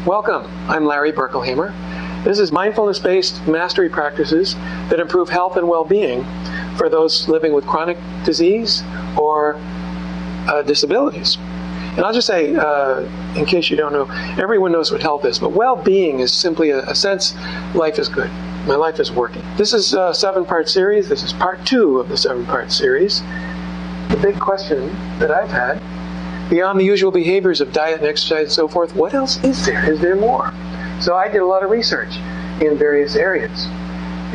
Welcome, I'm Larry Berkelhammer. This is mindfulness-based mastery practices that improve health and well-being for those living with chronic disease or disabilities. And I'll just say, in case you don't know, everyone knows what health is, but well-being is simply a sense life is good. My life is working. This is a 7-part series. This is part 2 of the 7-part series. The big question that I've had, beyond the usual behaviors of diet and exercise and so forth, what else is there? Is there more? So I did a lot of research in various areas,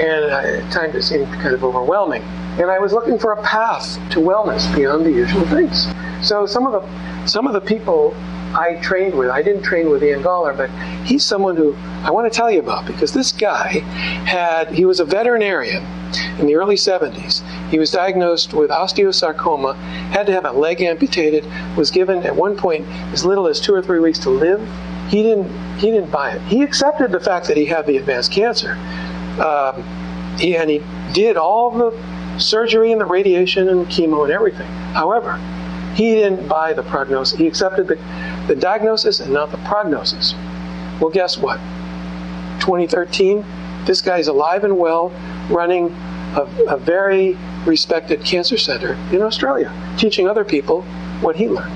and at times it seemed kind of overwhelming. And I was looking for a path to wellness beyond the usual things. So some of the people I trained with, I didn't train with Ian Goller, but he's someone who I want to tell you about, because this guy he was a veterinarian in the early 70s. He was diagnosed with osteosarcoma, had to have a leg amputated, was given at one point as little as 2 or 3 weeks to live. He didn't buy it. He accepted the fact that he had the advanced cancer. He did all the surgery and the radiation and chemo and everything. However, he didn't buy the prognosis. He accepted the diagnosis and not the prognosis. Well, guess what? 2013, this guy's alive and well, running a very respected cancer center in Australia, teaching other people what he learned,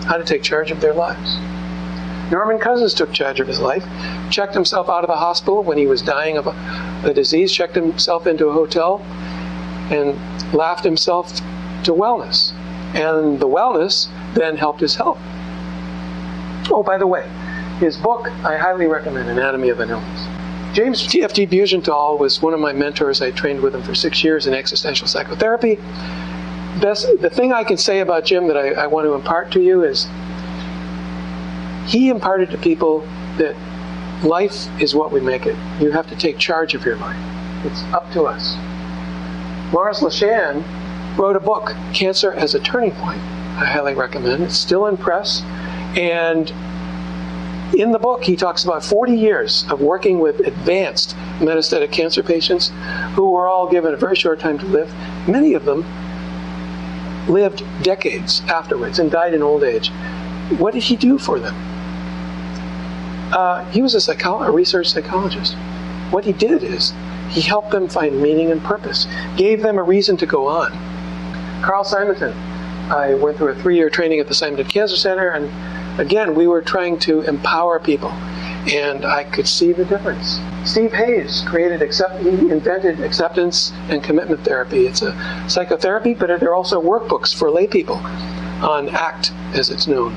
how to take charge of their lives. Norman Cousins took charge of his life, checked himself out of the hospital when he was dying of a disease, checked himself into a hotel, and laughed himself to wellness. And the wellness then helped his health. Oh, by the way, his book, I highly recommend, Anatomy of an Illness. James T.F.T. Bugenthal was one of my mentors. I trained with him for 6 years in existential psychotherapy. The thing I can say about Jim that I want to impart to you is he imparted to people that life is what we make it. You have to take charge of your life. It's up to us. Lawrence Lashan wrote a book, Cancer as a Turning Point. I highly recommend. It's still in press. And in the book, he talks about 40 years of working with advanced metastatic cancer patients who were all given a very short time to live. Many of them lived decades afterwards and died in old age. What did he do for them? He was a research psychologist. What he did is he helped them find meaning and purpose, gave them a reason to go on. Carl Simonton, I went through a 3-year training at the Simonton Cancer Center, and again, we were trying to empower people, and I could see the difference. Steve Hayes he invented acceptance and commitment therapy. It's a psychotherapy, but there are also workbooks for lay people on ACT, as it's known,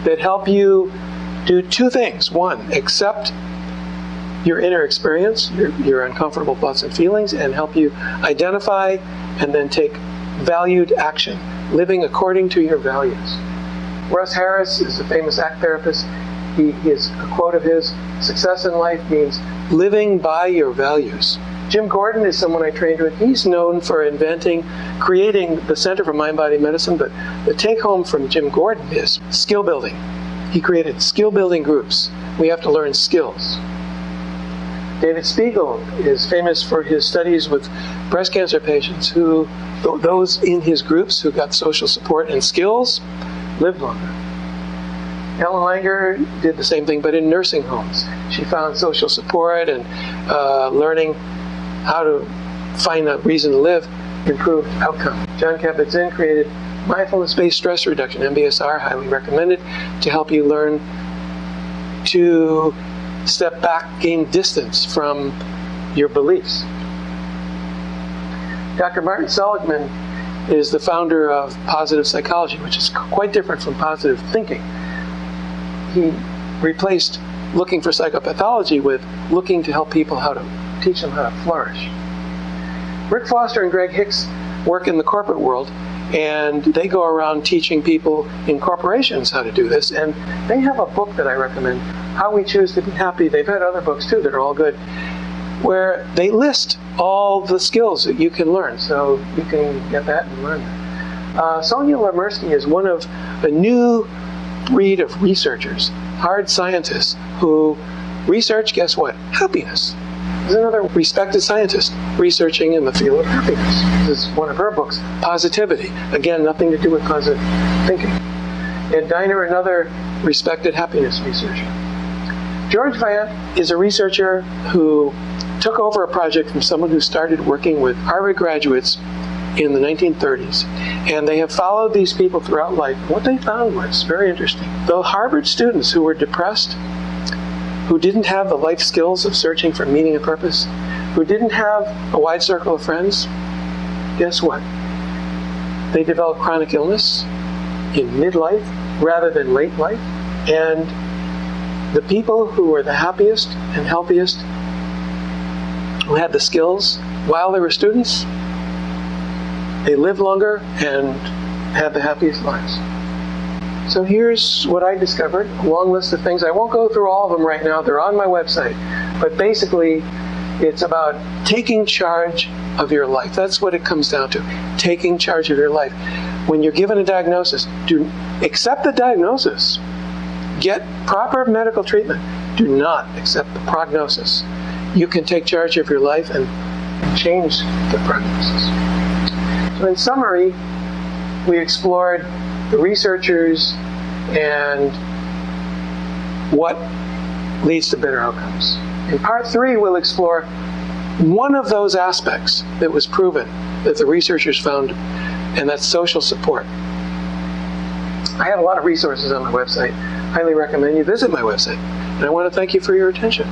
that help you do 2 things. 1, accept your inner experience, your uncomfortable thoughts and feelings, and help you identify and then take valued action, living according to your values. Russ Harris is a famous ACT therapist. He is a quote of his, "Success in life means living by your values." Jim Gordon is someone I trained with. He's known for creating the Center for Mind-Body Medicine, but the take-home from Jim Gordon is skill building. He created skill building groups. We have to learn skills. David Spiegel is famous for his studies with breast cancer patients those in his groups who got social support and skills lived longer. Ellen Langer did the same thing, but in nursing homes. She found social support and learning how to find a reason to live, improved outcome. John Kabat-Zinn created mindfulness-based stress reduction, MBSR, highly recommended, to help you learn to step back, gain distance from your beliefs. Dr. Martin Seligman is the founder of positive psychology, which is quite different from positive thinking. He replaced looking for psychopathology with looking to help people teach them how to flourish. Rick Foster and Greg Hicks work in the corporate world, and they go around teaching people in corporations how to do this, and they have a book that I recommend, How We Choose to Be Happy. They've had other books too that are all good, where they list all the skills that you can learn, so you can get that and learn that. Sonia Lemersky is one of a new breed of researchers, hard scientists, who research, guess what? Happiness. There's another respected scientist researching in the field of happiness. This is one of her books, Positivity. Again, nothing to do with positive thinking. Ed Diner, another respected happiness researcher. George Vant is a researcher who took over a project from someone who started working with Harvard graduates in the 1930s. And they have followed these people throughout life. What they found was very interesting. The Harvard students who were depressed, who didn't have the life skills of searching for meaning and purpose, who didn't have a wide circle of friends, guess what? They developed chronic illness in midlife rather than late life. And the people who were the happiest and healthiest, who had the skills while they were students, they lived longer and had the happiest lives. So here's what I discovered, a long list of things. I won't go through all of them right now. They're on my website. But basically, it's about taking charge of your life. That's what it comes down to, taking charge of your life. When you're given a diagnosis, accept the diagnosis. Get proper medical treatment. Do not accept the prognosis. You can take charge of your life and change the prognosis. So in summary, we explored the researchers and what leads to better outcomes. In part 3, we'll explore one of those aspects that was proven that the researchers found, and that's social support. I have a lot of resources on my website. Highly recommend you visit my website. And I want to thank you for your attention.